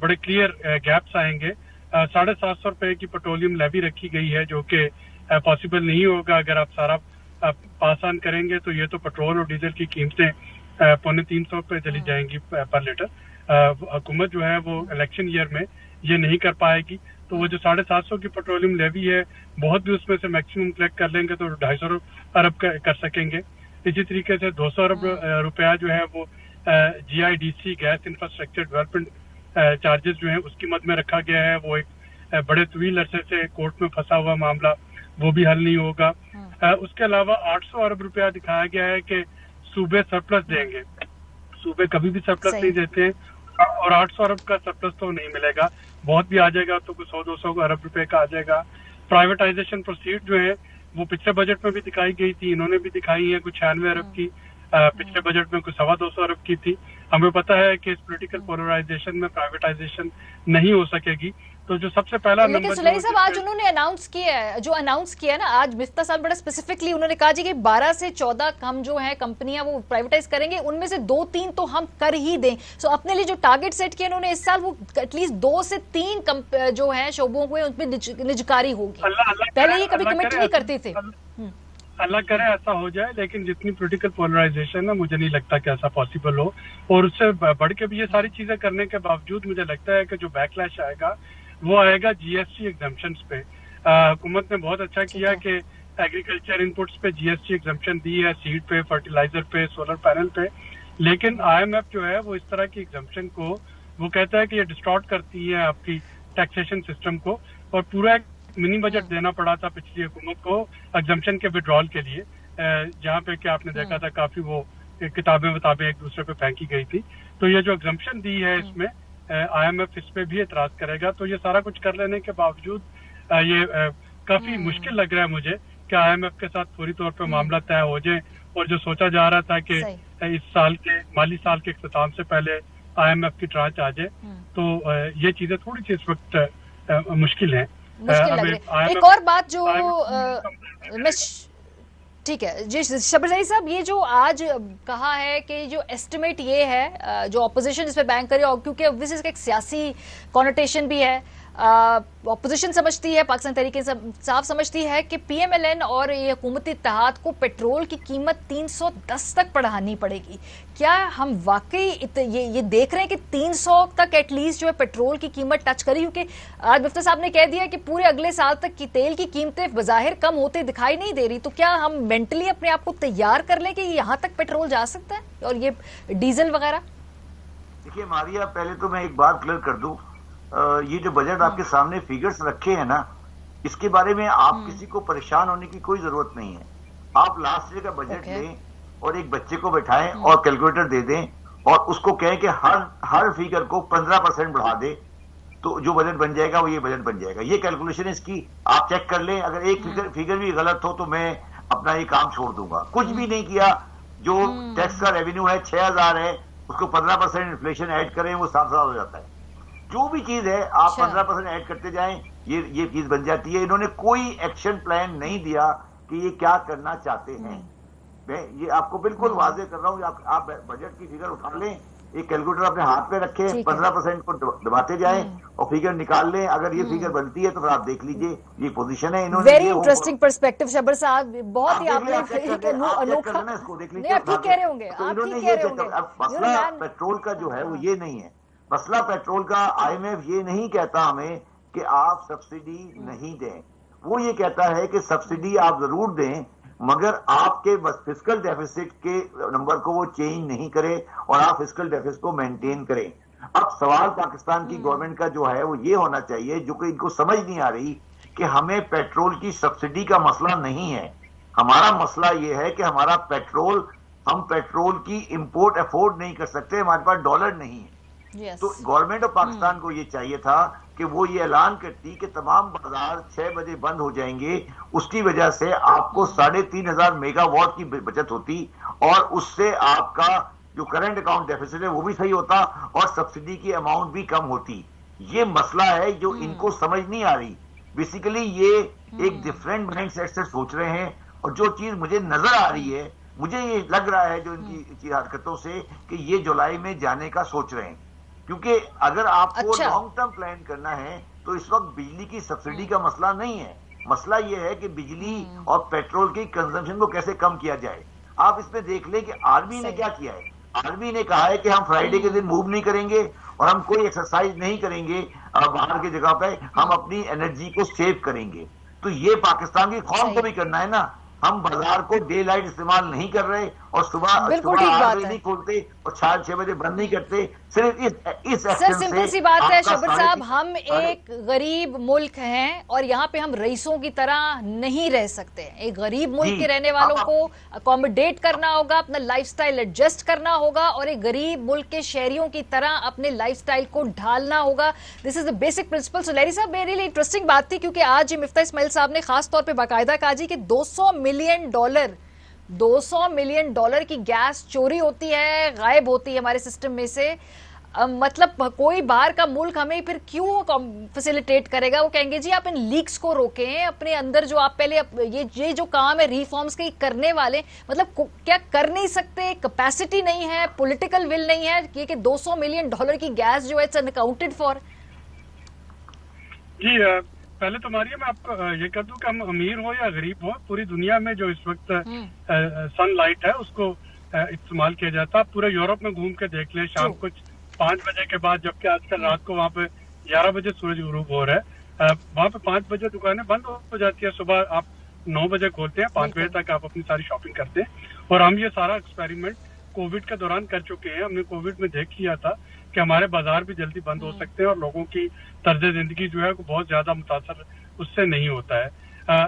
بڑے کلیئر گیپس آئیں گے. 750 روپے کی پیٹرولیم لیوی رکھی گئی ہے جو کہ پاسبل نہیں ہوگا اگر آپ سارا پاس آن کریں گے, تو یہ تو پیٹرول اور ڈیزل کی قیمتیں 350 پہ چلی جائیں گی پر لیٹر. حکومت جو ہے وہ الیکشن ایئر میں یہ نہیں کر پائے گی. تو وہ جو 750 کی پیٹرولیم لیوی ہے, بہت بھی اس میں سے میکسیمم کلیکٹ کر لیں گے تو 250 ارب کر سکیں گے. اسی طریقے سے 200 ارب روپیہ جو ہے وہ GIDC gas infrastructure development charges جو ہیں اس کی مد میں رکھا گیا ہے. وہ ایک بڑے طویل عرصے سے کورٹ میں پھنسا ہوا معاملہ, وہ بھی حل نہیں ہوگا. اس کے علاوہ 800 ارب روپیہ دکھایا گیا ہے کہ صوبے سرپلس دیں گے. صوبے کبھی بھی سرپلس نہیں دیتے ہیں, اور 800 ارب کا سرپلس تو نہیں ملے گا, بہت بھی آ جائے گا تو کچھ 100-200 ارب روپے کا آ جائے گا. پرائیویٹائزیشن پروسیڈ جو ہے وہ پچھلے بجٹ میں بھی دکھائی گئی تھی, انہوں نے بھی دکھائی ہے کچھ 96 ارب کی, پچھلے بجٹ میں کچھ 225 ارب کی تھی. ہمیں پتا ہے کہ اس پولیٹیکل پولرائزیشن میں پرائیویٹائزیشن نہیں ہو سکے گی. تو جو سب سے پہلا لیکن سلیری صاحب آج انہوں نے اناؤنس کیا نا, آج مفتہ صاحب بڑا اسپیسیفکلی انہوں نے کہا جی کہ 12 سے 14 ہم جو ہیں کمپنیاں وہ پرائیویٹائز کریں گے, ان میں سے 2-3 تو ہم کر ہی دیں. سو اپنے لیے جو ٹارگٹ سیٹ کیا انہوں نے اس سال, وہ ایٹ لیسٹ 2 سے 3 جو ہیں شعبوں کو ان پہ نجکاری ہوگی. پہلے یہ کبھی کمٹ نہیں کرتے تھے. اللہ کرے ایسا ہو جائے, لیکن جتنی پولیٹیکل پولرائزیشن ہے مجھے نہیں لگتا کہ ایسا پاسبل ہو. اور اس سے بڑھ کے بھی یہ ساری چیزیں کرنے کے باوجود مجھے لگتا ہے کہ جو بیک لیش آئے گا وہ آئے گا GST ایگزمپشنز پہ. حکومت نے بہت اچھا کیا کہ ایگریکلچر انپٹس پہ GST ایگزمپشن دی ہے, سیڈ پہ, فرٹیلائزر پہ, سولر پینل پہ. لیکن IMF جو ہے وہ اس طرح کی ایگزمپشن کو وہ کہتا ہے کہ یہ ڈسٹارٹ کرتی ہے آپ کی ٹیکسیشن سسٹم کو, اور پورا ایک منی بجٹ دینا پڑا تھا پچھلی حکومت کو ایگزمپشن کے وڈرال کے لیے, جہاں پہ کہ آپ نے دیکھا تھا کافی وہ کتابیں ایک دوسرے پہ پھینکی گئی تھی. تو یہ جو ایگزمپشن دی ہے اس میں IMF اس پہ بھی اعتراض کرے گا. تو یہ سارا کچھ کر لینے کے باوجود یہ کافی مشکل لگ رہا ہے مجھے کہ IMF کے ساتھ پوری طور پہ معاملہ طے ہو جائے. اور جو سوچا جا رہا تھا کہ اس سال کے مالی سال کے اختتام سے پہلے IMF کی ٹرانچ آ جائے, تو یہ چیزیں تھوڑی سی اس وقت مشکل ہیں. मुश्किल लग रही है। एक और बात जो मैं ठीक है जी शबर ज़हीर साहब, ये जो आज कहा है कि जो एस्टिमेट ये है जो अपोजिशन इस पे बैंक करे, और क्योंकि ऑब्वियसली इसका एक सियासी कॉनोटेशन भी है, अपोजिशन समझती है, पाकिस्तान तहरीक इंसाफ समझती है कि पीएमएलएन और ये हुकूमती इत्तेहाद को पेट्रोल की कीमत 310 तक बढ़ानी पड़ेगी। क्या हम वाकई ये देख रहे हैं कि 300 तक एटलीस्ट जो है पेट्रोल की कीमत टच करी? क्योंकि आज मुफ्ती साहब ने कह दिया कि पूरे अगले साल तक की तेल की कीमतें बज़ाहिर कम होते दिखाई नहीं दे रही, तो क्या हम मेंटली अपने आप को तैयार कर लें कि यहाँ तक पेट्रोल जा सकता है और ये डीजल वगैरह? देखिए मारिया, पहले तो मैं एक बात क्लियर कर दूं, ये जो बजट आपके सामने फिगर्स रखे हैं ना, इसके बारे में आप किसी को परेशान होने की कोई जरूरत नहीं है। आप लास्ट ईयर का बजट लें और एक बच्चे को बैठाएं और कैलकुलेटर दे दें और उसको कहें कि हर फिगर को 15% बढ़ा दे, तो जो बजट बन जाएगा वो ये बजट बन जाएगा। ये कैलकुलेशन इसकी आप चेक कर लें। अगर एक फिगर भी गलत हो तो मैं अपना ये काम छोड़ दूंगा। कुछ भी नहीं किया, जो टैक्स का रेवेन्यू है 6000 है, उसको 15% इन्फ्लेशन ऐड करें, वो 7,000 हो जाता है। जो भी चीज है आप 15% ऐड करते जाएं, ये चीज बन जाती है। इन्होंने कोई एक्शन प्लान नहीं दिया कि ये क्या करना चाहते हैं। मैं ये आपको बिल्कुल वाजे कर रहा हूँ, आप बजट की फिगर उठा लें, एक कैलकुलेटर अपने हाथ में रखें, 15% को दबाते जाएं और फिगर निकाल लें। अगर ये फिगर बनती है तो फिर आप देख लीजिए ये पोजीशन है। इन्होंने वेरी इंटरेस्टिंग पर्सपेक्टिव शबर साहब, बहुत ही आपने अनोखा, इसको देख नहीं लीजिए, आप ठीक कह रहे होंगे, आप ठीक कह रहे होंगे। अब मसला पेट्रोल का जो है वो ये नहीं है। मसला पेट्रोल का, आईएमएफ ये नहीं कहता हमें कि आप सब्सिडी नहीं दें, वो ये कहता है कि सब्सिडी आप जरूर दें मगर आपके फिस्कल डेफिसिट के नंबर को वो चेंज नहीं करे और आप फिस्कल डेफिसिट को मेंटेन करें। अब सवाल पाकिस्तान की गवर्नमेंट का जो है वो ये होना चाहिए, जो कि इनको समझ नहीं आ रही, कि हमें पेट्रोल की सब्सिडी का मसला नहीं है। हमारा मसला ये है कि हमारा पेट्रोल, हम पेट्रोल की इंपोर्ट अफोर्ड नहीं कर सकते, हमारे पास डॉलर नहीं है। तो गवर्नमेंट ऑफ पाकिस्तान को ये चाहिए था कि वो ये ऐलान करती कि तमाम बाजार 6 बजे बंद हो जाएंगे, उसकी वजह से आपको 3,500 मेगावाट की बचत होती और उससे आपका जो करंट अकाउंट डेफिसिट है वो भी सही होता और सब्सिडी की अमाउंट भी कम होती। ये मसला है जो इनको समझ नहीं आ रही। बेसिकली ये एक डिफरेंट माइंड सेट से सोच रहे हैं और जो चीज मुझे नजर आ रही है, मुझे ये लग रहा है जो इनकी हरकतों से, कि ये जुलाई में जाने का सोच रहे हैं। क्योंकि अगर आपको लॉन्ग टर्म प्लान करना है तो इस वक्त बिजली की सब्सिडी का मसला नहीं है। मसला यह है कि बिजली और पेट्रोल की कंजम्पशन को कैसे कम किया जाए। आप इसमें देख लें कि आर्मी ने क्या किया है। आर्मी ने कहा है कि हम फ्राइडे के दिन मूव नहीं करेंगे और हम कोई एक्सरसाइज नहीं करेंगे बाहर की जगह पे, हम अपनी एनर्जी को सेव करेंगे। तो ये पाकिस्तान की कौम को भी करना है ना। हम बाजार को डे लाइट इस्तेमाल नहीं कर रहे और सुबह 8 बजे नहीं खोलते और 6 बजे बंद नहीं करते। सिर्फ इस सर सिंपल सी बात है शबर साहब, हम एक गरीब मुल्क हैं और यहाँ पे हम रईसों की तरह नहीं रह सकते। एक गरीब मुल्क के रहने वालों को अकोमोडेट करना होगा, अपना लाइफस्टाइल एडजस्ट करना होगा और एक गरीब मुल्क के शहरियों की तरह अपने लाइफस्टाइल को ढालना होगा। This is the basic principle. So Lahri साहब, मेरे लिए इंटरेस्टिंग बात थी क्योंकि आज मिफ्ता इस्माइल साहब ने खास तौर पर बाकायदा कहा जी कि $200 मिलियन की गैस चोरी होती है, गायब होती है हमारे सिस्टम में से। मतलब कोई बाहर का मुल्क हमें फिर क्यों फैसिलिटेट करेगा? वो कहेंगे जी आप इन लीक्स को रोकें, अपने अंदर जो आप पहले ये जो काम है रिफॉर्म्स के करने वाले, मतलब क्या कर नहीं सकते? कैपेसिटी नहीं है, पॉलिटिकल विल नहीं है कि $200 मिलियन की गैस जो है इट्स अनअकाउंटेड फॉर? जी पहले तो मारिए मैं आपको ये कर दूं कि हम अमीर हो या गरीब हो, पूरी दुनिया में जो इस वक्त सनलाइट है उसको इस्तेमाल किया जाता है। आप पूरे यूरोप में घूम के देख लें, शाम को 5 बजे के बाद, जबकि आजकल रात को वहाँ पे 11 बजे सूरज गुरूब हो रहा है, वहाँ पे 5 बजे दुकानें बंद हो जाती है। सुबह आप 9 बजे खोलते हैं, 5 बजे तक आप अपनी सारी शॉपिंग करते हैं। और हम ये सारा एक्सपेरिमेंट कोविड के दौरान कर चुके हैं। हमने कोविड में देख लिया था कि हमारे बाजार भी जल्दी बंद हो सकते हैं और लोगों की तर्ज जिंदगी जो है वो बहुत ज्यादा मुतासर उससे नहीं होता है।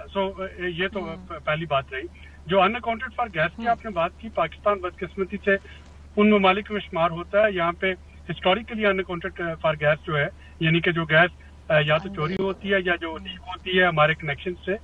सो ये तो पहली बात रही। जो अनअकाउंटेड फॉर गैस की आपने बात की, पाकिस्तान बदकिस्मती से उन ममालिक में शुमार होता है यहाँ पे हिस्टोरिकली अनअकाउंटेड फॉर गैस जो है, यानी कि जो गैस या तो चोरी होती है या जो लीक होती है हमारे कनेक्शन से,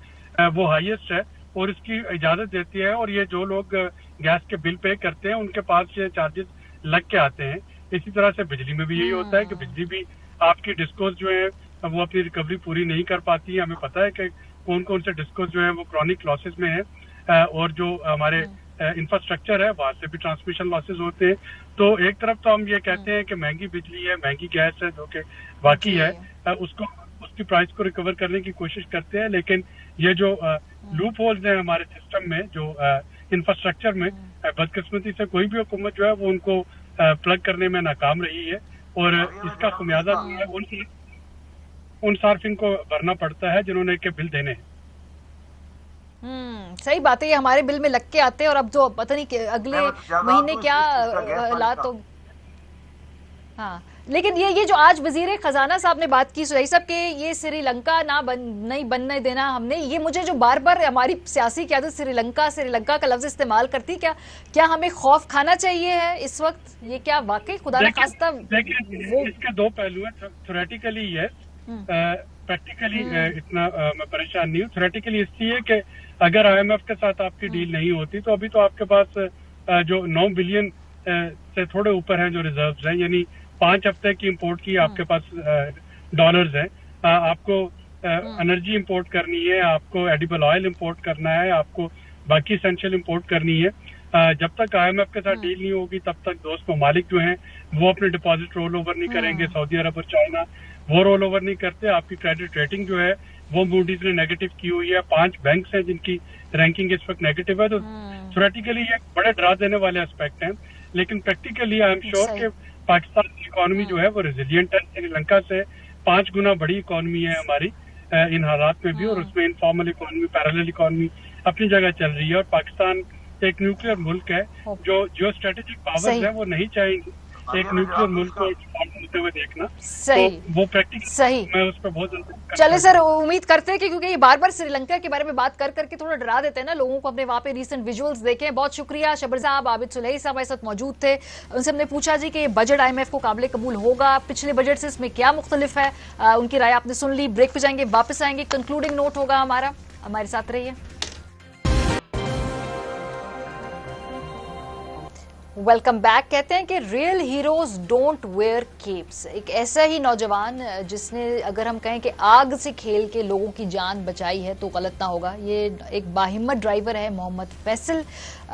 वो हाईएस्ट है और इसकी इजाजत देती है। और ये जो लोग गैस के बिल पे करते हैं उनके पास ये चार्जेस लग के आते हैं। इसी तरह से बिजली में भी यही होता है कि बिजली भी आपकी डिस्कोस जो है वो अपनी रिकवरी पूरी नहीं कर पाती है। हमें पता है कि कौन कौन से डिस्कोस जो है वो क्रॉनिक लॉसेस में है और जो हमारे इंफ्रास्ट्रक्चर है वहाँ से भी ट्रांसमिशन लॉसेस होते हैं। तो एक तरफ तो हम ये कहते हैं कि महंगी बिजली है, महंगी गैस है, जो कि बाकी है, उसकी प्राइस को रिकवर करने की कोशिश करते हैं, लेकिन ये जो लूप होल्स हैं हमारे सिस्टम में, जो इंफ्रास्ट्रक्चर में, बदकिस्मती से कोई भी हुकूमत जो है वो उनको प्लग करने में नाकाम रही है और इसका खुमियाजा जो है उन सार्फिन को भरना पड़ता है जिन्होंने के बिल देने हैं। सही बात है, ये हमारे बिल में लग के आते हैं और अब जो पता नहीं अगले महीने क्या हालात हो। हाँ, लेकिन ये जो आज वजीर खजाना साहब ने बात की सुरई साहब के ये श्रीलंका नहीं बनने देना हमने, ये मुझे जो बार बार हमारी सियासी क़यादत श्रीलंका का लफ्ज इस्तेमाल करती, क्या हमें खौफ खाना चाहिए है इस वक्त? ये क्या वाकई खुदा न खास्ता? देखिए इसके दो पहलू है। थ्योरेटिकली ये प्रैक्टिकली इतना मैं परेशान नहीं हूँ। थ्योरेटिकली इसलिए कि अगर IMF के साथ आपकी डील नहीं होती तो अभी तो आपके पास जो 9 बिलियन से थोड़े ऊपर हैं जो रिजर्व्स हैं, यानी 5 हफ्ते की इंपोर्ट की आपके पास डॉलर्स हैं। आपको एनर्जी इंपोर्ट करनी है, आपको एडिबल ऑयल इंपोर्ट करना है, आपको बाकी एसेंशियल इंपोर्ट करनी है। जब तक IMF के साथ डील नहीं होगी तब तक दोस्त ममालिक जो हैं वो अपने डिपॉजिट रोल ओवर नहीं करेंगे। सऊदी अरब और चाइना वो रोल ओवर नहीं करते। आपकी क्रेडिट रेटिंग जो है वो मूडीज ने नेगेटिव की हुई है। 5 बैंक्स हैं जिनकी रैंकिंग इस वक्त नेगेटिव है। तो थ्योरेटिकली ये बड़े डरा देने वाले एस्पेक्ट हैं, लेकिन प्रैक्टिकली आई एम श्योर कि पाकिस्तान की इकोनॉमी जो है वो रेजिलियंट है। श्रीलंका से 5 गुना बड़ी इकोनॉमी है हमारी इन हालात में भी, और उसमें इनफॉर्मल इकोनॉमी, पैरेलल इकोनॉमी अपनी जगह चल रही है। और पाकिस्तान एक न्यूक्लियर मुल्क है, जो स्ट्रेटेजिक पावर्स है वो नहीं चाहेंगे एक न्यूक्लियर मुल्क को होते हुए देखना। सही, तो वो प्रैक्टिकल सही, मैं उस पर बहुत चले सर, उम्मीद करते हैं कि क्योंकि ये बार बार श्रीलंका के बारे में बात कर करके थोड़ा डरा देते हैं ना लोगों को, अपने वहाँ पे रिसेंट विजुअल्स देखें। बहुत शुक्रिया शबर साहब, आबिद सुलही साहब हमारे साथ मौजूद थे। उनसे हमने पूछा जी कि ये बजट IMF को काबिल कबूल होगा, पिछले बजट से इसमें क्या मुख्तलिफ है, उनकी राय आपने सुन ली। ब्रेक पे जाएंगे, वापस आएंगे, कंक्लूडिंग नोट होगा हमारा, हमारे साथ रहिए। Welcome back. कहते हैं कि real heroes don't wear keeps. एक ऐसा ही नौजवान जिसने, अगर हम कहें कि आग से खेल के लोगों की जान बचाई है तो गलत ना होगा। ये एक बाहिम्मत ड्राइवर है मोहम्मद फैसल,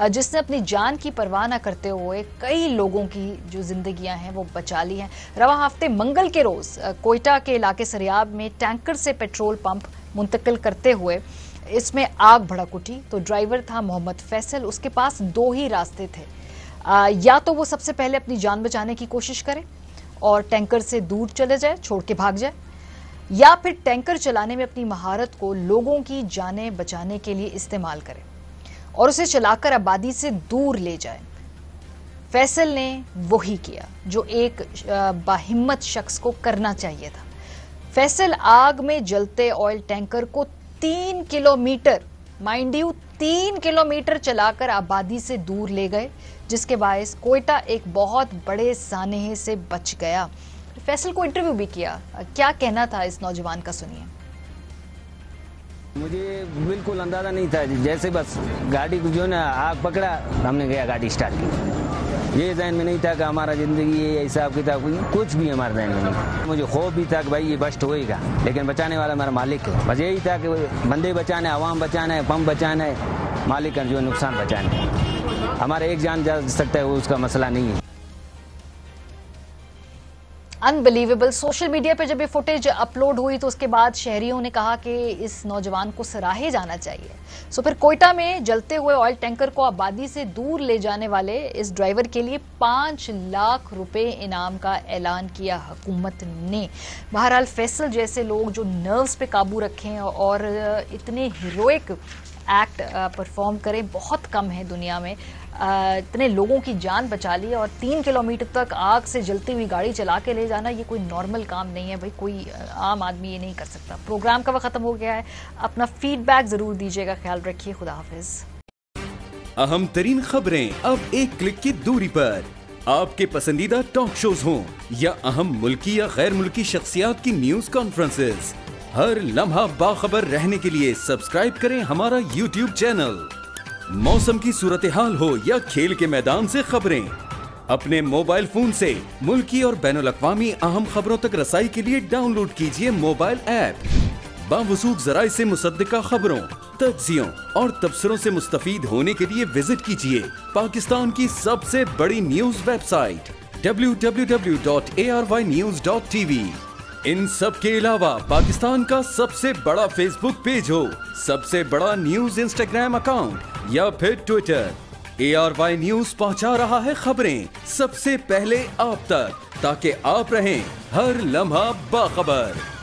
जिसने अपनी जान की परवाह न करते हुए कई लोगों की जो जिंदगियां हैं वो बचा ली हैं। रवां हफ्ते मंगल के रोज कोयटा के इलाके सरियाब में टैंकर से पेट्रोल पंप मुंतकिल करते हुए इसमें आग भड़क उठी। तो ड्राइवर था मोहम्मद फैसल, उसके पास 2 ही रास्ते थे, या तो वो सबसे पहले अपनी जान बचाने की कोशिश करे और टैंकर से दूर चले जाए, छोड़ के भाग जाए, या फिर टैंकर चलाने में अपनी महारत को लोगों की जानें बचाने के लिए इस्तेमाल करे और उसे चलाकर आबादी से दूर ले जाए। फैसल ने वही किया जो एक बाहिम्मत शख्स को करना चाहिए था। फैसल आग में जलते ऑयल टैंकर को 3 किलोमीटर, माइंड यू 3 किलोमीटर चलाकर आबादी से दूर ले गए, जिसके बायस कोयटा एक बहुत बड़े सानहे से बच गया। फैसल को इंटरव्यू भी किया, क्या कहना था इस नौजवान का, सुनिए। मुझे बिल्कुल अंदाजा नहीं था, जैसे बस गाड़ी को जो ना आग पकड़ा हमने गया गाड़ी स्टार्ट की। ये जहन में नहीं था कि हमारा जिंदगी ये हिसाब किताब कुछ भी हमारे जहन में नहीं। मुझे खौफ भी था कि भाई ये बस्ट होएगा, लेकिन बचाने वाला मेरा मालिक है। बस यही था कि बंदे बचाने, आवाम बचाना है, पंप बचाना है, मालिक का जो नुकसान बचाना है। हमारा एक जान जा सकता है वो उसका मसला नहीं है। अनबिलीवेबल। सोशल मीडिया पे जब ये फुटेज अपलोड हुई तो उसके बाद शहरियों ने कहा कि इस नौजवान को सराहे जाना चाहिए। सो फिर कोयटा में जलते हुए ऑयल टैंकर को आबादी से दूर ले जाने वाले इस ड्राइवर के लिए 5 लाख रुपए इनाम का ऐलान किया हुकूमत ने। बहरहाल फैसल जैसे लोग जो नर्व्स पे काबू रखें और इतने हीरोइक एक्ट परफॉर्म करें बहुत कम है दुनिया में। इतने लोगों की जान बचा ली और 3 किलोमीटर तक आग से जलती हुई गाड़ी चला के ले जाना, ये कोई नॉर्मल काम नहीं है भाई, कोई आम आदमी ये नहीं कर सकता। प्रोग्राम का वक्त खत्म हो गया है, अपना फीडबैक जरूर दीजिएगा, ख्याल रखिए, खुदा हाफिज। अहम तरीन खबरें अब एक क्लिक की दूरी पर, आपके पसंदीदा टॉक शोज हों या अहम मुल्की या गैर मुल्की शख्सियात की न्यूज कॉन्फ्रेंसेस, हर लम्हा बाखबर रहने के लिए सब्सक्राइब करें हमारा YouTube चैनल। मौसम की सूरत हाल हो या खेल के मैदान से खबरें, अपने मोबाइल फोन से मुल्की और बैनुल-अक़वामी अहम खबरों तक रसाई के लिए डाउनलोड कीजिए मोबाइल ऐप। बावसूख ज़राए से मुसद्दिका खबरों, तज्ज़ियों और तबसरों से मुस्तफ़ीद होने के लिए विजिट कीजिए पाकिस्तान की सबसे बड़ी न्यूज़ वेबसाइट www.arYnews.tv। इन सब के अलावा पाकिस्तान का सबसे बड़ा फेसबुक पेज हो, सबसे बड़ा न्यूज़ इंस्टाग्राम अकाउंट या फिर ट्विटर, ARY न्यूज़ पहुंचा रहा है खबरें सबसे पहले आप तक, ताकि आप रहें हर लम्हा बाखबर।